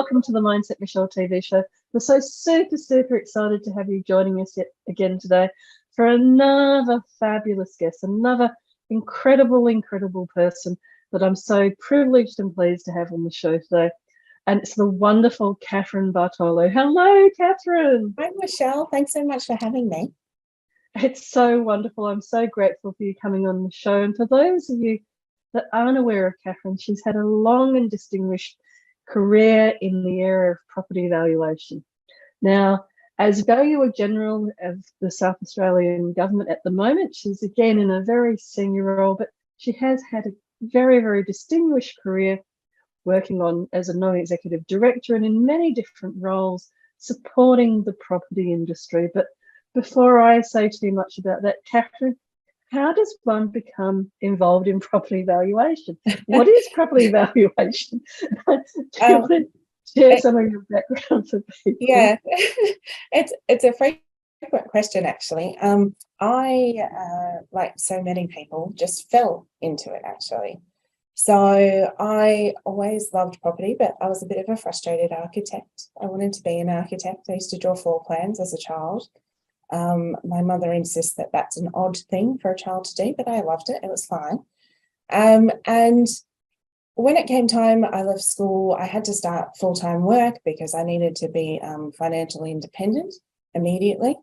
welcome to the Mindset Michelle TV show. We're so super excited to have you joining us yet again today for another fabulous guest, another incredible person that I'm so privileged and pleased to have on the show today. And it's the wonderful Katherine Bartolo. Hello, Katherine. Hi, Michelle. Thanks so much for having me. It's so wonderful. I'm so grateful for you coming on the show. And for those of you that aren't aware of Katherine, she's had a long and distinguished career in the area of property valuation. Now, as Valuer General of the South Australian Government at the moment, she's again in a very senior role, but she has had a very distinguished career working on as a non-executive director and in many different roles supporting the property industry. But before I say too much about that, Katherine, how does one become involved in property valuation? What is property valuation? Do you want to share some of your background for people? Yeah, it's a frequent question, actually. I, like so many people, just fell into it, actually. So I always loved property, but I was a bit of a frustrated architect. I wanted to be an architect. I used to draw floor plans as a child. My mother insists that that's an odd thing for a child to do, but I loved it. It was fine. And when it came time, I left school, I had to start full-time work because I needed to be financially independent immediately.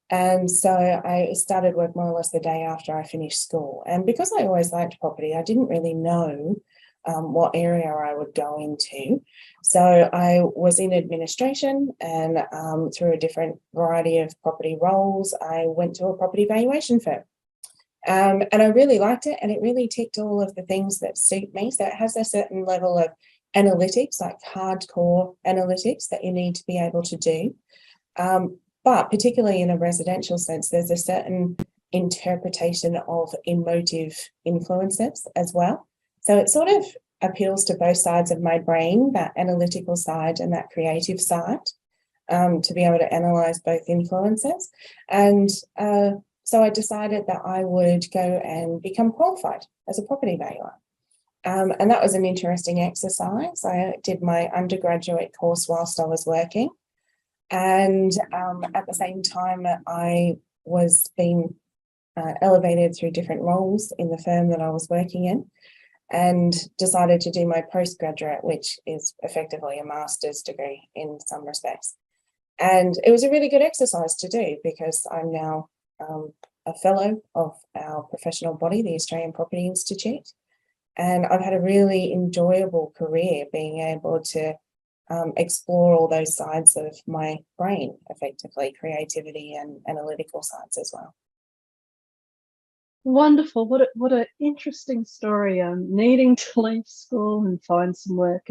And so I started work more or less the day after I finished school. And because I always liked property, I didn't really know what area I would go into. So I was in administration, and through a different variety of property roles, I went to a property valuation firm. And I really liked it, and it really ticked all of the things that suit me. So it has a certain level of analytics, like hardcore analytics that you need to be able to do. But particularly in a residential sense, there's a certain interpretation of emotive influences as well. So it sort of appeals to both sides of my brain, that analytical side and that creative side, to be able to analyze both influences. And so I decided that I would go and become qualified as a property valuer. And that was an interesting exercise. I did my undergraduate course whilst I was working. And at the same time, I was being elevated through different roles in the firm that I was working in, and decided to do my postgraduate, which is effectively a master's degree in some respects. And it was a really good exercise to do because I'm now a fellow of our professional body, the Australian Property Institute. And I've had a really enjoyable career being able to explore all those sides of my brain, effectively, creativity and analytical sides as well. Wonderful. What an interesting story. Needing to leave school and find some work.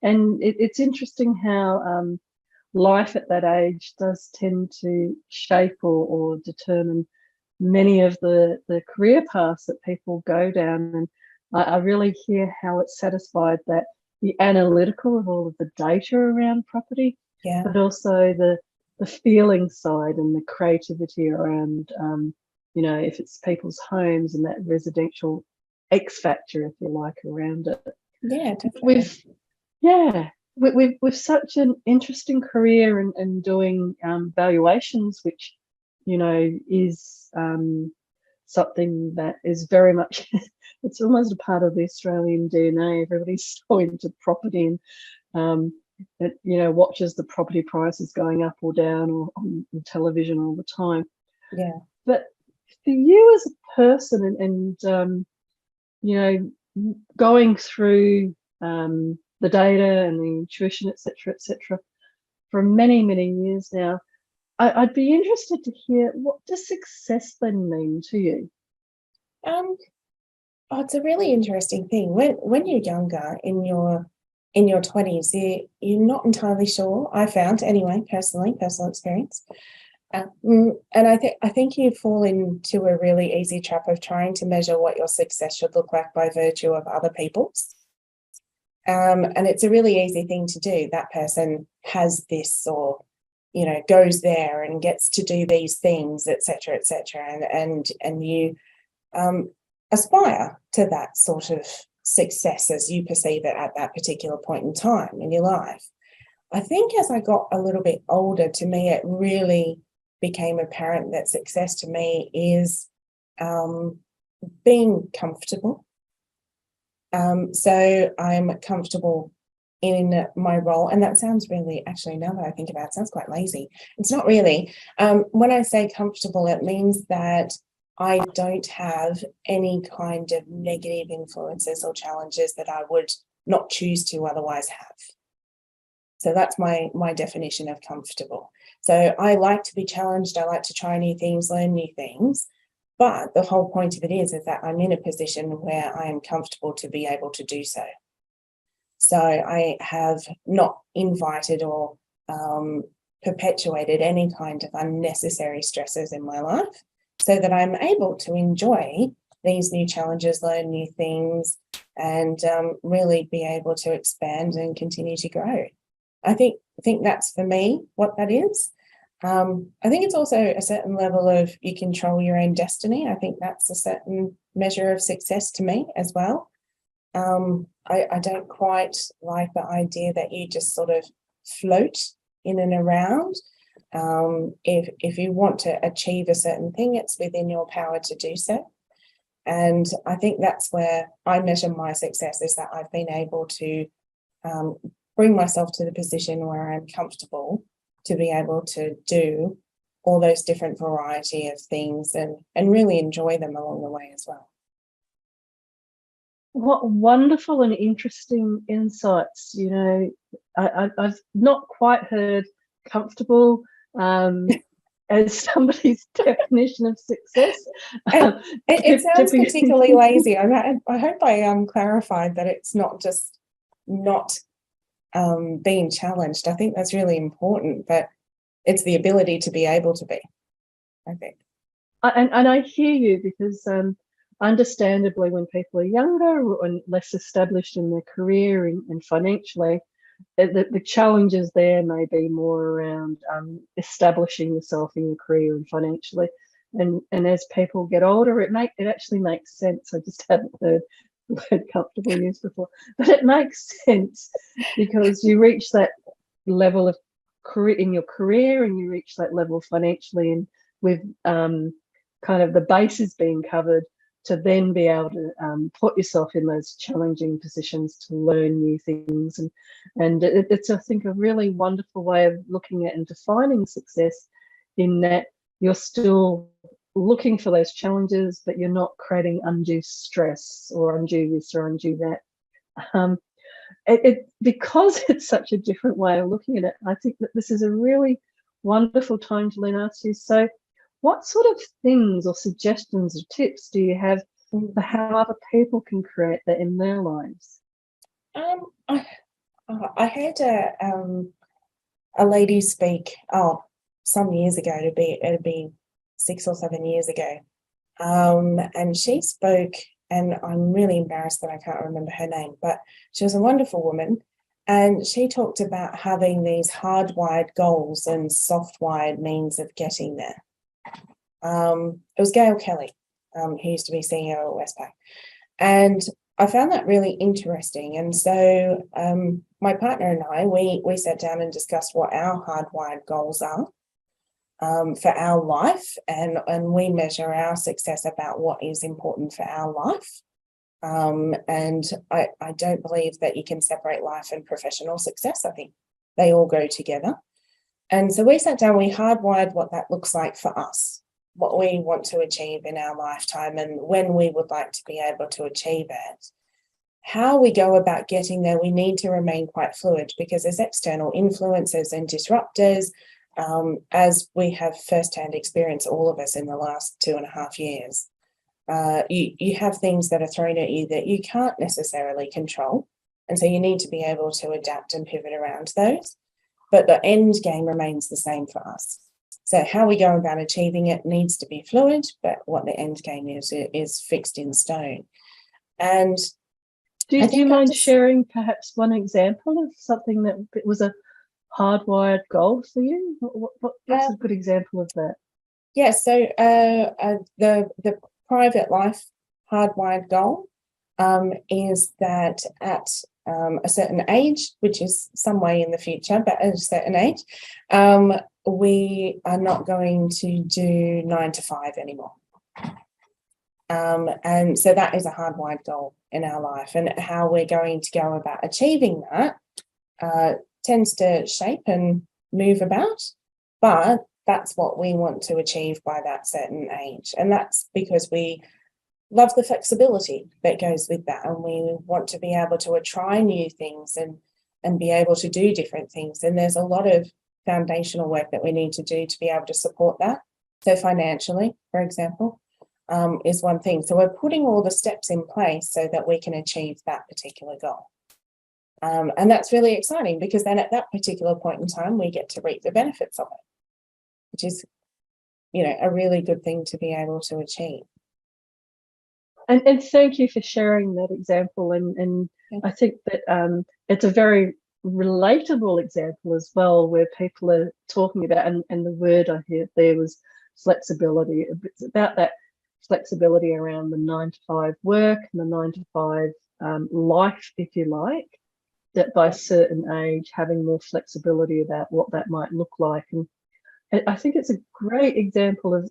And it's interesting how life at that age does tend to shape or determine many of the career paths that people go down. And I really hear how it's satisfied that the analytical of all of the data around property, but also the feeling side and the creativity around, if it's people's homes and that residential X factor, if you like, around it. Yeah, definitely. With such an interesting career and doing valuations, which, is something that is very much, it's almost a part of the Australian DNA. Everybody's so into property and, watches the property prices going up or down or on television all the time. Yeah. But for you as a person and going through the data and the intuition, et cetera, for many years now, I'd be interested to hear, what does success then mean to you? It's a really interesting thing. When you're younger, in your 20s, you're not entirely sure. I found, anyway, personal experience. And I think you fall into a really easy trap of trying to measure what your success should look like by virtue of other people's. And it's a really easy thing to do. That person has this, or goes there and gets to do these things, etc., and you aspire to that sort of success as you perceive it at that particular point in time in your life. I think as I got a little bit older, to me, it really became apparent that success to me is being comfortable. So I'm comfortable in my role, and that sounds really, actually, now that I think about it, sounds quite lazy. It's not really. When I say comfortable, it means that I don't have any kind of negative influences or challenges that I would not choose to otherwise have. So that's my definition of comfortable. So I like to be challenged. I like to try new things, learn new things. But the whole point of it is that I'm in a position where I am comfortable to be able to do so. So I have not invited or perpetuated any kind of unnecessary stresses in my life, so that I'm able to enjoy these new challenges, learn new things, and really be able to expand and continue to grow. I think that's, for me, what that is. I think it's also a certain level of you control your own destiny. I think that's a certain measure of success to me as well. I don't quite like the idea that you just sort of float in and around. If you want to achieve a certain thing, it's within your power to do so. And I think that's where I measure my success, is that I've been able to bring myself to the position where I'm comfortable to be able to do all those different variety of things and really enjoy them along the way as well. What wonderful and interesting insights. You know, I've not quite heard comfortable as somebody's definition of success. It sounds particularly lazy. I hope I clarified that it's not just not being challenged. I think that's really important, but it's the ability to be able to be, I think. And I hear you, because understandably, when people are younger and less established in their career and financially, the challenges there may be more around establishing yourself in your career and financially. And as people get older, it actually makes sense. I just hadn't heard the word comfortable used before, but it makes sense, because you reach that level of career in your career, and you reach that level financially, and with kind of the bases being covered, to then be able to put yourself in those challenging positions to learn new things. And it's, I think, a really wonderful way of looking at and defining success, in that you're still looking for those challenges, but you're not creating undue stress or undue this or undue that. Because it's such a different way of looking at it, I think that this is a really wonderful time to learn ask you. So what sort of things or suggestions or tips do you have for how other people can create that in their lives? I had a lady speak some years ago. It'd be 6 or 7 years ago, and she spoke, and I'm really embarrassed that I can't remember her name, but she was a wonderful woman, and she talked about having these hardwired goals and soft-wired means of getting there. It was Gail Kelly, who used to be CEO at Westpac, and I found that really interesting. And so my partner and I, we sat down and discussed what our hardwired goals are for our life, and we measure our success about what is important for our life. And I don't believe that you can separate life and professional success. I think they all go together. And so we sat down, we hardwired what that looks like for us, what we want to achieve in our lifetime, and when we would like to be able to achieve it. How we go about getting there, we need to remain quite fluid, because there's external influences and disruptors, as we have firsthand experience, all of us, in the last 2.5 years. You have things that are thrown at you that you can't necessarily control, and so you need to be able to adapt and pivot around those. But the end game remains the same for us. So how we go about achieving it needs to be fluid, but what the end game is fixed in stone. And do you mind sharing perhaps one example of something that was a hardwired goal for you? What's a good example of that? Yeah, so the private life hardwired goal is that at a certain age, which is some way in the future, but at a certain age, we are not going to do 9 to 5 anymore. And so that is a hardwired goal in our life, and how we're going to go about achieving that tends to shape and move about, but that's what we want to achieve by that certain age. And that's because we love the flexibility that goes with that, and we want to be able to try new things and be able to do different things. And there's a lot of foundational work that we need to do to be able to support that. So financially, for example, is one thing. So we're putting all the steps in place so that we can achieve that particular goal. And that's really exciting, because then at that particular point in time, we get to reap the benefits of it, which is, a really good thing to be able to achieve. And thank you for sharing that example. And I think that it's a very relatable example as well, where people are talking about, and the word I heard there was flexibility. It's about that flexibility around the 9 to 5 work and the 9 to 5 life, if you like, that by a certain age, having more flexibility about what that might look like. And I think it's a great example of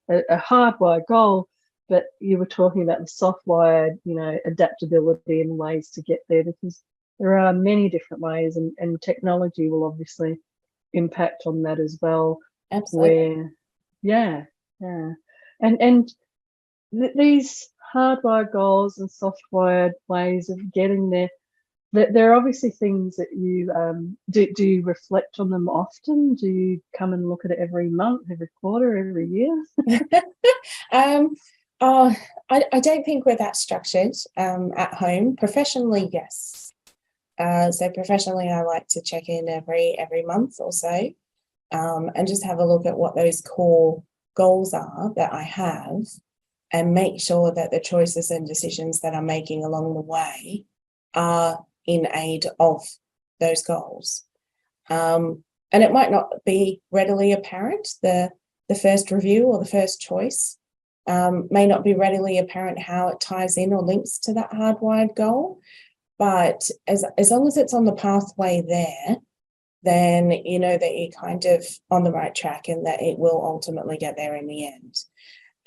a hardwired goal, but you were talking about the soft-wired, adaptability and ways to get there, because there are many different ways, and technology will obviously impact on that as well. Absolutely. And these hardwired goals and soft-wired ways of getting there, there are obviously things that you do you reflect on them often? Do you come and look at it every month, every quarter, every year? I don't think we're that structured at home. Professionally, yes. So professionally, I like to check in every month or so, and just have a look at what those core goals are that I have, and make sure that the choices and decisions that I'm making along the way are in aid of those goals. And it might not be readily apparent. The first review or the first choice may not be readily apparent how it ties in or links to that hardwired goal. But as long as it's on the pathway there, then you know that you're kind of on the right track, and that it will ultimately get there in the end.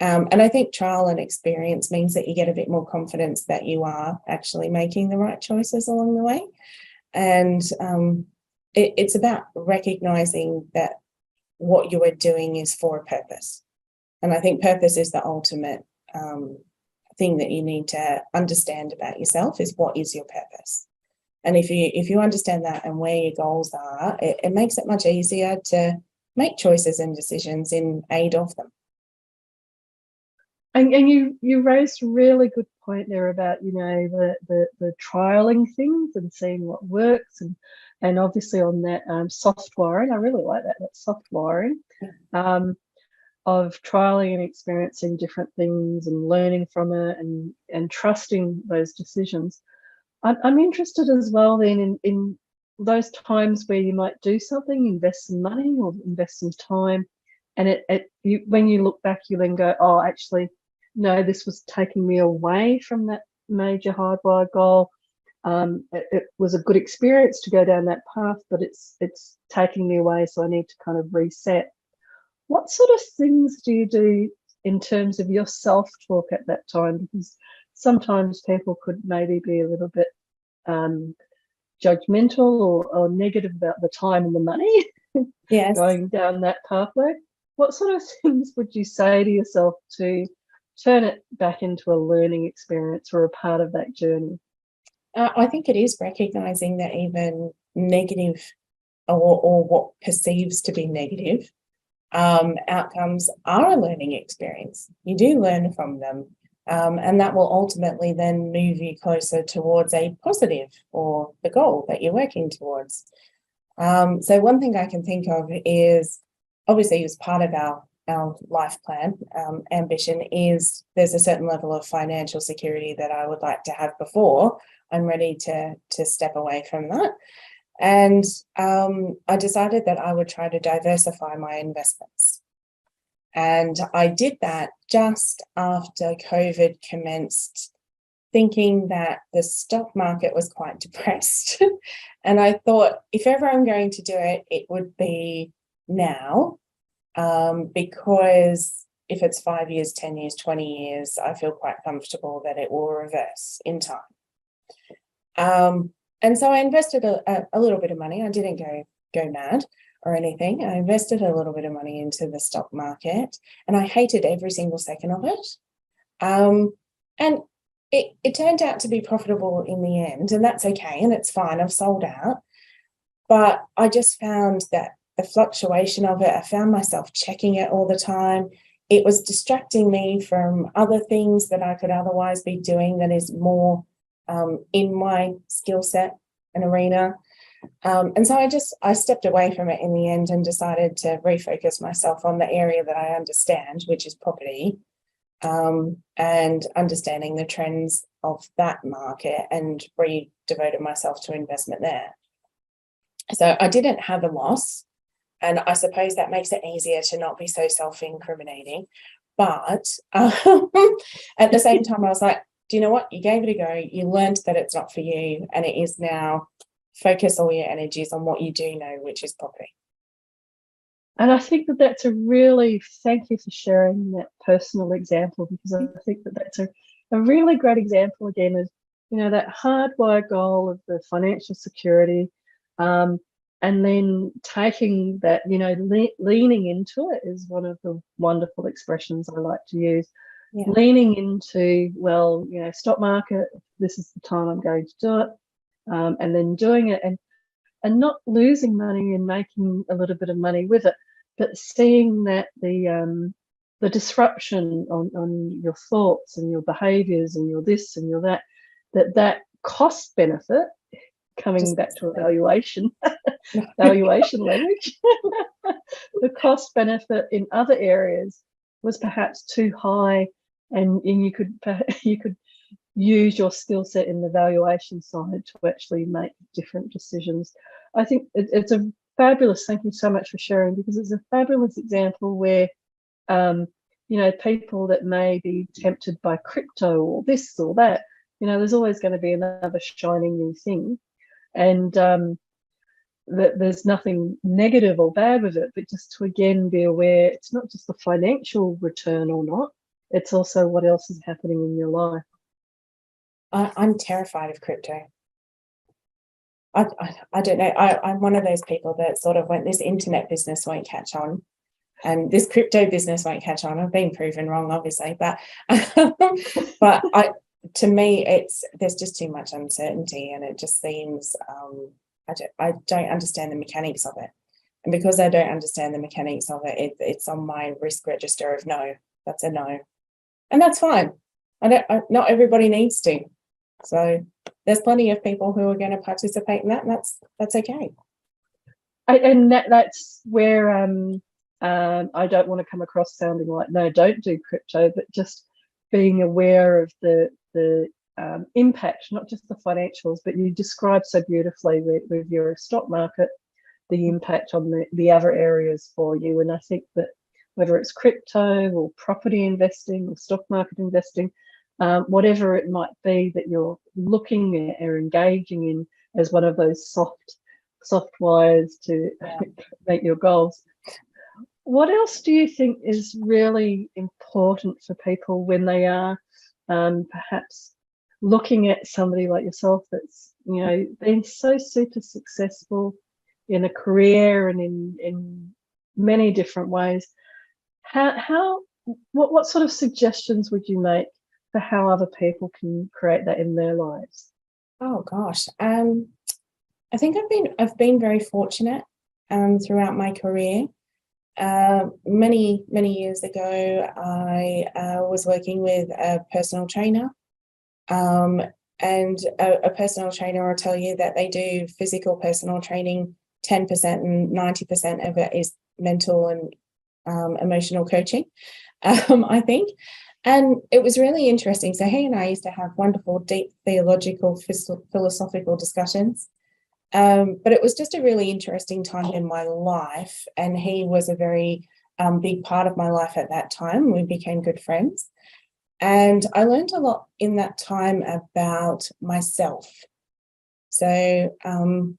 And I think trial and experience means that you get a bit more confidence that you are actually making the right choices along the way. And it's about recognizing that what you are doing is for a purpose. And I think purpose is the ultimate thing that you need to understand about yourself, is what is your purpose. And if you understand that and where your goals are, it makes it much easier to make choices and decisions in aid of them. And you raised a really good point there about the trialing things and seeing what works, and obviously on that soft wiring. I really like that soft wiring of trialing and experiencing different things and learning from it, and trusting those decisions. I'm interested as well then in those times where you might do something, invest some money or invest some time, and when you look back, you then go, oh, actually, no, this was taking me away from that major hardwired goal. It was a good experience to go down that path, but it's taking me away, so I need to kind of reset. What sort of things do you do in terms of your self-talk at that time? Because sometimes people could maybe be a little bit judgmental or negative about the time and the money Yes. going down that pathway. What sort of things would you say to yourself to turn it back into a learning experience or a part of that journey? I think it is recognizing that even negative or what perceives to be negative outcomes are a learning experience. You do learn from them, and that will ultimately then move you closer towards a positive or the goal that you're working towards. So one thing I can think of is, obviously, as part of our life plan ambition, is there's a certain level of financial security that I would like to have before I'm ready to step away from that. And I decided that I would try to diversify my investments. And I did that just after COVID commenced thinking that the stock market was quite depressed. And I thought, if ever I'm going to do it, it would be now, because if it's 5 years, 10 years, 20 years, I feel quite comfortable that it will reverse in time. And so I invested a little bit of money. I didn't go mad or anything. I invested a little bit of money into the stock market, and I hated every single second of it. And it turned out to be profitable in the end, and that's okay, and it's fine. I've sold out. But I just found that the fluctuation of it, I found myself checking it all the time. It was distracting me from other things that I could otherwise be doing that is more in my skill set and arena. And so I stepped away from it in the end and decided to refocus myself on the area that I understand, which is property, and understanding the trends of that market, and devoted myself to investment there. So I didn't have a loss, and I suppose that makes it easier to not be so self-incriminating. But at the same time, I was like, do you know what? You gave it a go. You learned that it's not for you, and it is now. Focus all your energies on what you do know, which is property. And I think that that's a really, thank you for sharing that personal example, because I think that that's a really great example again of, that hardwired goal of the financial security, and then taking that, leaning into it is one of the wonderful expressions I like to use. Yeah. Leaning into, stock market, this is the time I'm going to do it. And then doing it and not losing money and making a little bit of money with it, but seeing that the disruption on your thoughts and your behaviours and your this and your that cost benefit, coming back to evaluation, valuation language, the cost benefit in other areas was perhaps too high, and you could use your skill set in the valuation side to actually make different decisions. I think it's a fabulous, thank you so much for sharing, because it's a fabulous example where, people that may be tempted by crypto or this or that, there's always going to be another shining new thing. And there's nothing negative or bad with it, but just to again be aware, it's not just the financial return or not, it's also what else is happening in your life. I'm terrified of crypto. I don't know. I'm one of those people that sort of went, this internet business won't catch on, and this crypto business won't catch on. I've been proven wrong, obviously, but to me, there's just too much uncertainty, and it just seems I don't understand the mechanics of it, and because I don't understand the mechanics of it, it's on my risk register of no. That's a no, and that's fine. Not everybody needs to. So there's plenty of people who are going to participate in that, and that's okay. And that's where I don't want to come across sounding like, no, don't do crypto, but just being aware of the impact, not just the financials, but you described so beautifully with your stock market, the impact on the other areas for you. And I think that whether it's crypto or property investing or stock market investing, whatever it might be that you're looking at or engaging in as one of those soft wires to make your goals. What else do you think is really important for people when they are perhaps looking at somebody like yourself that's, been so super successful in a career and in many different ways? What sort of suggestions would you make for how other people can create that in their lives? Oh gosh, I think I've been very fortunate throughout my career. Many years ago, I was working with a personal trainer, and a personal trainer will tell you that they do physical personal training 10%, and 90% of it is mental and emotional coaching, I think. And it was really interesting. So he and I used to have wonderful, deep theological, philosophical discussions. But it was just a really interesting time in my life. And he was a very big part of my life at that time. We became good friends. And I learned a lot in that time about myself. So, and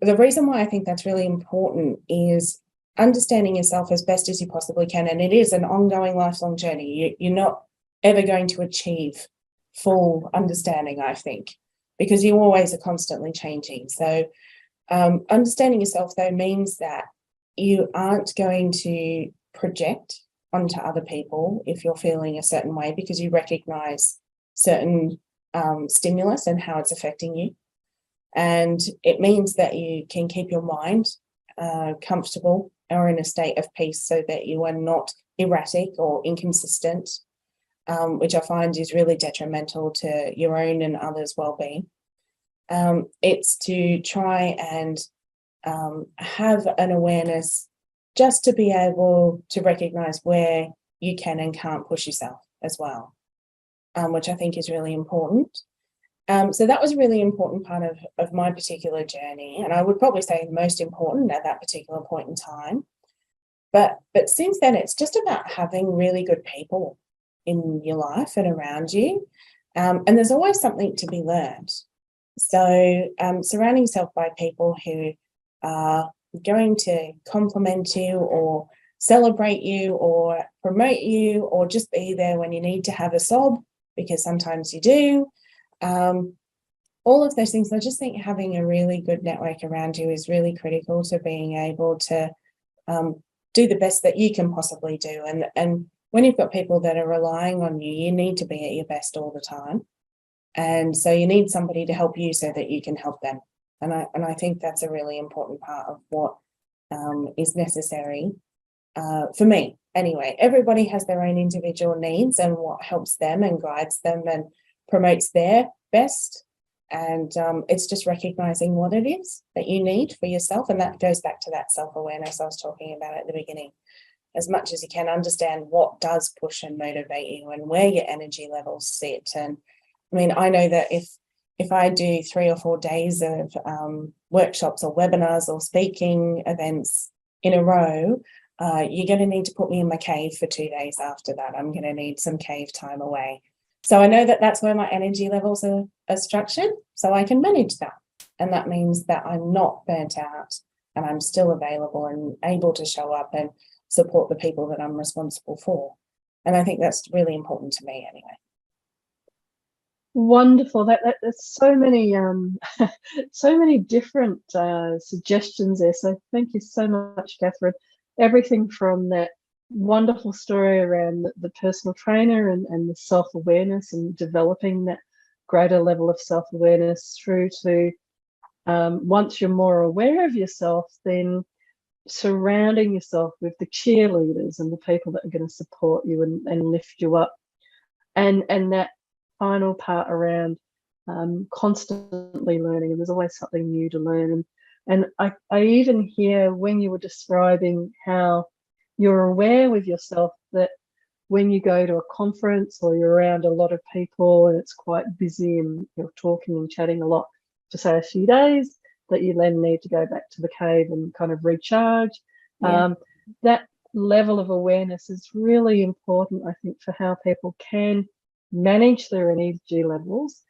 the reason why I think that's really important is understanding yourself as best as you possibly can. And it is an ongoing, lifelong journey. You're not ever going to achieve full understanding, I think, because you always are constantly changing. So understanding yourself, though, means that you aren't going to project onto other people if you're feeling a certain way, because you recognize certain stimulus and how it's affecting you. And it means that you can keep your mind comfortable or in a state of peace, so that you are not erratic or inconsistent, which I find is really detrimental to your own and others' well-being. It's to try and have an awareness just to be able to recognize where you can and can't push yourself as well, which I think is really important. So that was a really important part of my particular journey, and I would probably say the most important at that particular point in time. But since then, it's just about having really good people in your life and around you, and there's always something to be learned. So surrounding yourself by people who are going to compliment you or celebrate you or promote you, or just be there when you need to have a sob, because sometimes you do. All of those things, I just think having a really good network around you is really critical to being able to do the best that you can possibly do. And when you've got people that are relying on you, you need to be at your best all the time. And so you need somebody to help you so that you can help them. And I think that's a really important part of what is necessary for me. Anyway, everybody has their own individual needs and what helps them and guides them and promotes their best. And it's just recognizing what it is that you need for yourself. And that goes back to that self-awareness I was talking about at the beginning. As much as you can, understand what does push and motivate you and where your energy levels sit. And I mean, I know that if I do 3 or 4 days of workshops or webinars or speaking events in a row, you're going to need to put me in my cave for 2 days after that. I'm going to need some cave time away. So I know that that's where my energy levels are structured, so I can manage that. And that means that I'm not burnt out and I'm still available and able to show up and support the people that I'm responsible for. And I think that's really important to me anyway. Wonderful. There's so many so many different suggestions there. So thank you so much, Katherine. Everything from that wonderful story around the personal trainer and the self-awareness and developing that greater level of self-awareness, through to once you're more aware of yourself, then surrounding yourself with the cheerleaders and the people that are going to support you and lift you up, and that final part around constantly learning, and there's always something new to learn. And I even hear when you were describing how you're aware with yourself that when you go to a conference or you're around a lot of people and it's quite busy and you're talking and chatting a lot for, say, a few days, that you then need to go back to the cave and kind of recharge. Yeah. That level of awareness is really important, I think, for how people can manage their energy levels,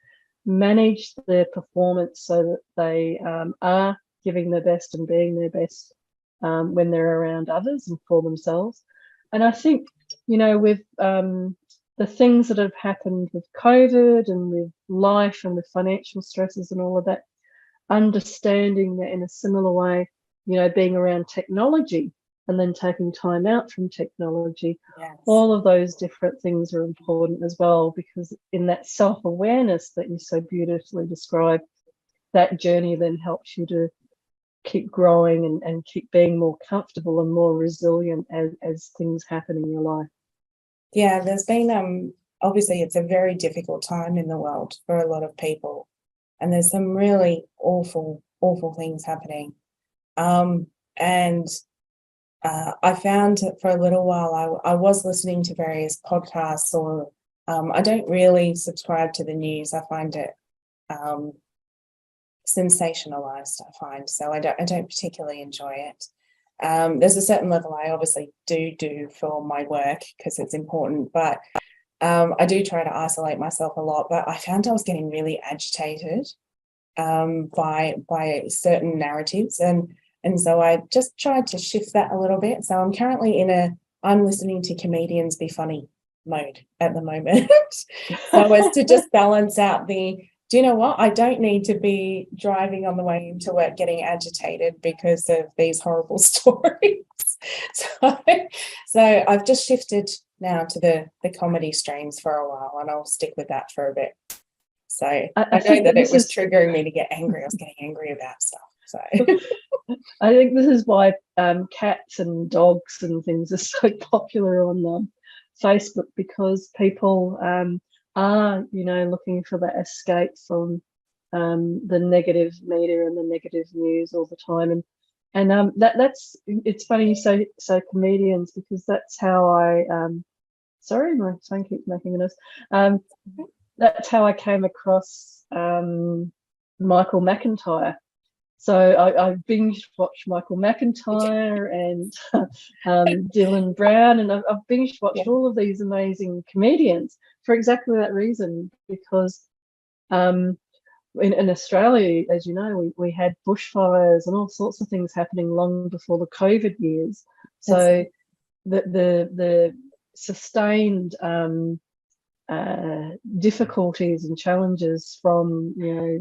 manage their performance so that they are giving their best and being their best when they're around others and for themselves. And I think, you know, with the things that have happened with COVID and with life and with financial stresses and all of that, understanding that in a similar way, you know, being around technology and then taking time out from technology, yes, all of those different things are important as well, because in that self-awareness that you so beautifully describe, that journey then helps you to keep growing and keep being more comfortable and more resilient as things happen in your life. Yeah, there's been obviously it's a very difficult time in the world for a lot of people, and there's some really awful things happening. And I found for a little while I was listening to various podcasts, or I don't really subscribe to the news. I find it sensationalized, I find, so I don't particularly enjoy it. There's a certain level I obviously do for my work because it's important, but I do try to isolate myself a lot, but I found I was getting really agitated by certain narratives, and so I just tried to shift that a little bit. So I'm currently in I'm listening to comedians be funny mode at the moment. So as to just balance out do you know what? I don't need to be driving on the way into work getting agitated because of these horrible stories. So I've just shifted now to the comedy streams for a while, and I'll stick with that for a bit. So I know that it was triggering me to get angry. I was getting angry about stuff. So I think this is why cats and dogs and things are so popular on Facebook, because people are, looking for that escape from the negative media and the negative news all the time. And that's it's funny you say comedians, because that's how I sorry, my phone keeps making a noise. That's how I came across Michael McIntyre. So I binge watched Michael McIntyre and Dylan Brown, and I've binge watched all of these amazing comedians for exactly that reason, because in Australia, as you know, we had bushfires and all sorts of things happening long before the COVID years. So the sustained difficulties and challenges from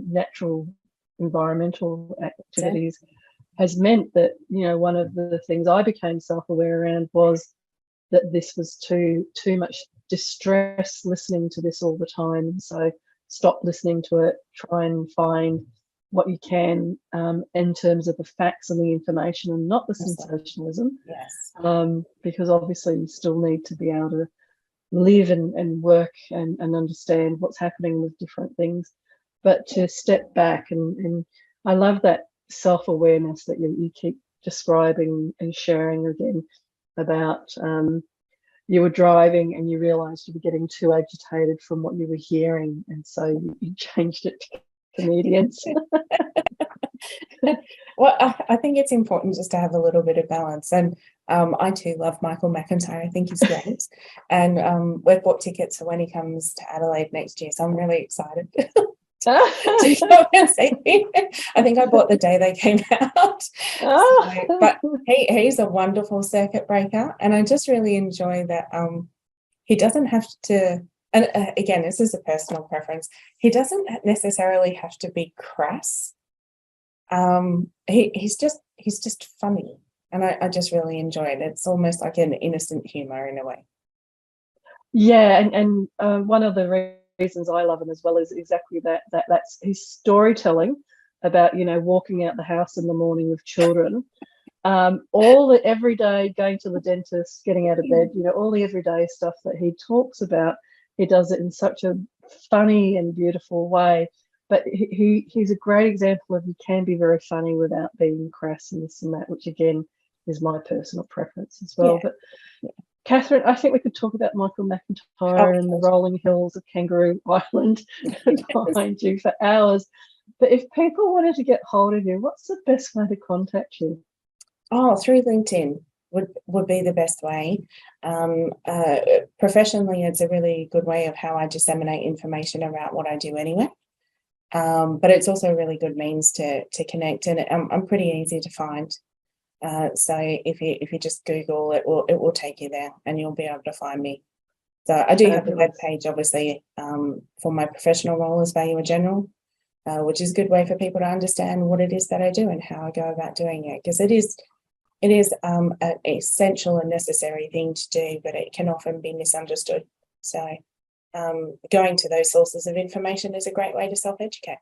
natural environmental activities has meant that one of the things I became self-aware around was that this was too much distress listening to this all the time. So stop listening to it, try and find what you can in terms of the facts and the information, and not the sensationalism. Yes. Because obviously you still need to be able to live and work and understand what's happening with different things, but to step back and I love that self-awareness that you keep describing and sharing again about you were driving and you realized you were getting too agitated from what you were hearing, and so you changed it to comedians. Well, I think it's important just to have a little bit of balance, and I too love Michael McIntyre. I think he's great, and we've bought tickets for when he comes to Adelaide next year, so I'm really excited to go and see him. I think I bought the day they came out. But he's a wonderful circuit breaker, and I just really enjoy that he doesn't have to, and again, this is a personal preference, he doesn't necessarily have to be crass. He's just funny, and I just really enjoy it. It's almost like an innocent humor in a way. Yeah, and one of the reasons I love him as well is exactly that's his storytelling about walking out the house in the morning with children, all the everyday, going to the dentist, getting out of bed, all the everyday stuff that he talks about. He does it in such a funny and beautiful way. But he's a great example of you can be very funny without being crass and this and that, which again is my personal preference as well. But Katherine, I think we could talk about Michael McIntyre and the rolling hills of Kangaroo Island behind you for hours. But if people wanted to get hold of you, what's the best way to contact you? Oh, through LinkedIn would be the best way. Professionally, it's a really good way of how I disseminate information about what I do anyway. But it's also a really good means to connect, and I'm pretty easy to find. So if you just Google it, will take you there, and you'll be able to find me. So I do have a web page, obviously, for my professional role as Valuer General, which is a good way for people to understand what it is that I do and how I go about doing it, because it is an essential and necessary thing to do, but it can often be misunderstood. So going to those sources of information is a great way to self-educate.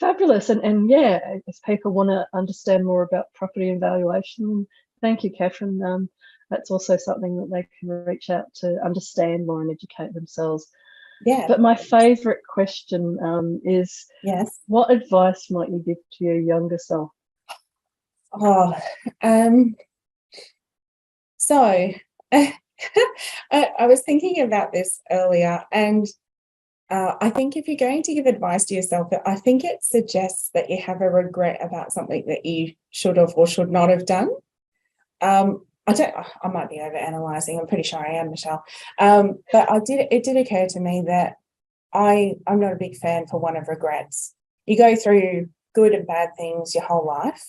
Fabulous. And yeah, if people want to understand more about property and valuation, thank you, Katherine. That's also something that they can reach out to understand more and educate themselves. Yeah. But my favourite question is, what advice might you give to your younger self? So I was thinking about this earlier, and I think if you're going to give advice to yourself, I think it suggests that you have a regret about something that you should have or should not have done. I might be over analyzing. I'm pretty sure I am, Michelle. But it did occur to me that I'm not a big fan, for one, of regrets. You go through good and bad things your whole life,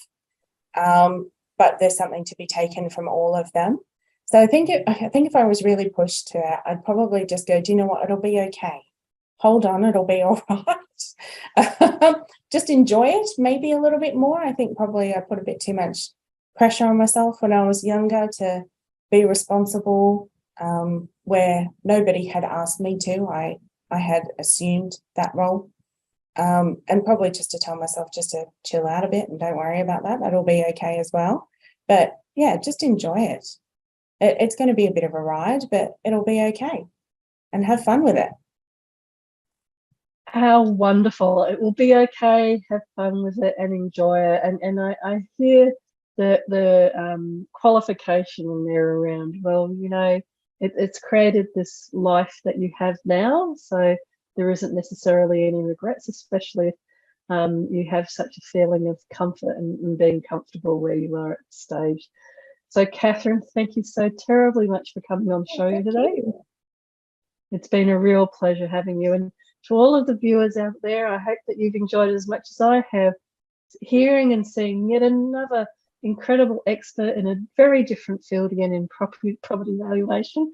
but there's something to be taken from all of them. So I think if I was really pushed to it, I'd probably just go, do you know what? It'll be okay. Hold on, it'll be all right. Just enjoy it maybe a little bit more. I think probably I put a bit too much pressure on myself when I was younger to be responsible, where nobody had asked me to. I had assumed that role. And probably just to tell myself just to chill out a bit and don't worry about that. That'll be okay as well. But yeah, just enjoy it. It's going to be a bit of a ride, but it'll be okay. And have fun with it. How wonderful. It will be okay, have fun with it and enjoy it. And I hear the qualification in there around, well, you know, it's created this life that you have now. So there isn't necessarily any regrets, especially if you have such a feeling of comfort and being comfortable where you are at the stage. So, Katherine, thank you so terribly much for coming on the show today. It's been a real pleasure having you. And to all of the viewers out there, I hope that you've enjoyed it as much as I have, hearing and seeing yet another incredible expert in a very different field, again in property valuation,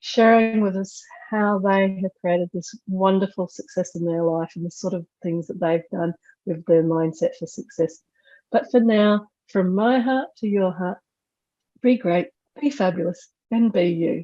sharing with us how they have created this wonderful success in their life and the sort of things that they've done with their mindset for success. But for now, from my heart to your heart, be great, be fabulous, and be you.